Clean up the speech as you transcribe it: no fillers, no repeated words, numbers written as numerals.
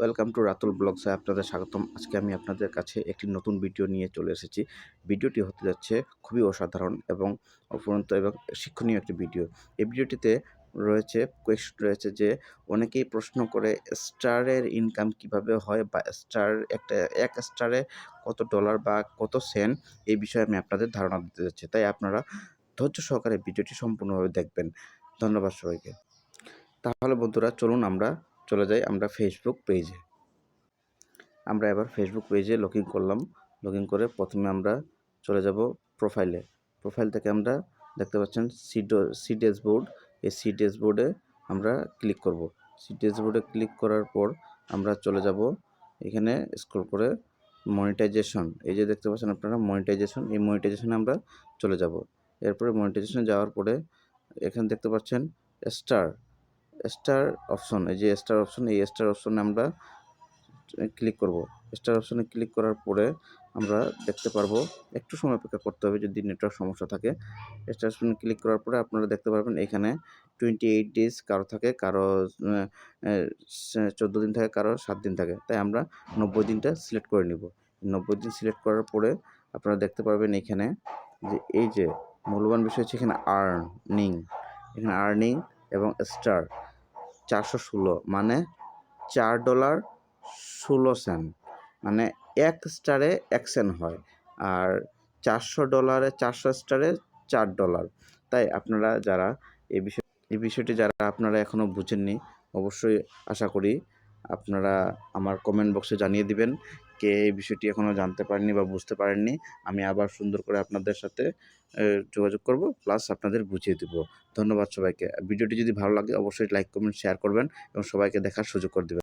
Welcome to Ratul ব্লগসে আপনাদের স্বাগতম। আজকে আমি আপনাদের কাছে একটি নতুন ভিডিও নিয়ে চলে এসেছি। ভিডিওটি হতে যাচ্ছে খুবই অসাধারণ এবং অফুরন্ত এবং শিক্ষণীয় একটি ভিডিও। এই ভিডিওটিতে রয়েছে যে অনেকেই প্রশ্ন করে স্টারের ইনকাম কিভাবে হয় বা এক স্টারে কত ডলার বা কত সেন্ট, এই বিষয়ে আমি আপনাদের ধারণা দিতে যাচ্ছি। তাই আপনারা ধৈর্য সহকারে ভিডিওটি সম্পূর্ণভাবে দেখবেন। ধন্যবাদ সবাইকে। তাহলে বন্ধুরা চলুন আমরা চলে যাই আমরা ফেসবুক পেজে। আমরা এবার ফেসবুক পেজে লগ ইন করলাম। লগ ইন করে প্রথমে আমরা চলে যাব প্রোফাইলে। প্রোফাইল থেকে আমরা দেখতে পাচ্ছেন সি ড্যাশবোর্ড। এই সি ড্যাশবোর্ডে আমরা ক্লিক করব। সি ড্যাশবোর্ডে ক্লিক করার পর আমরা চলে যাব এখানে স্ক্রল করে মনিটাইজেশন। এই যে দেখতে পাচ্ছেন আপনারা মনিটাইজেশন, এই মনিটাইজেশনে আমরা চলে যাব। এরপরে মনিটাইজেশনে যাওয়ার পরে এখানে দেখতে পাচ্ছেন স্টার অপশন। এই যে স্টার অপশন, এই স্টার অপশনে আমরা ক্লিক করব। স্টার অপশনে ক্লিক করার পরে আমরা দেখতে পারবো, একটু সময় অপেক্ষা করতে হবে যদি নেটওয়ার্ক সমস্যা থাকে। স্টার অপশনে ক্লিক করার পরে আপনারা দেখতে পারবেন এখানে 28 ডেজ কারো থাকে, কারো 14 দিন থাকে, কারো 7 দিন থাকে। তাই আমরা 90 দিনটা সিলেক্ট করে নিব। 90 দিন সিলেক্ট করার পরে আপনারা দেখতে পারবেন এখানে যে এই যে মূল্যবান বিষয় হচ্ছে এখানে এখানে আর্নিং এবং স্টার 416 মানে $4.16, মানে 1 স্টারে 1 সেন্ট হয়। আর $400 400 স্টারে $4। তাই আপনারা যারা এই বিষয়টি যারা আপনারা এখনও বুঝেননি, অবশ্যই আশা করি আপনারা আমার কমেন্ট বক্সে জানিয়ে দিবেন কে এই বিষয়টি এখনও জানতে পারেননি বা বুঝতে পারেননি। আমি আবার সুন্দর করে আপনাদের সাথে যোগাযোগ করব, প্লাস আপনাদের বুঝিয়ে দেব। ধন্যবাদ সবাইকে। ভিডিওটি যদি ভালো লাগে অবশ্যই লাইক, কমেন্ট, শেয়ার করবেন এবং সবাইকে দেখার সুযোগ করে দেবেন।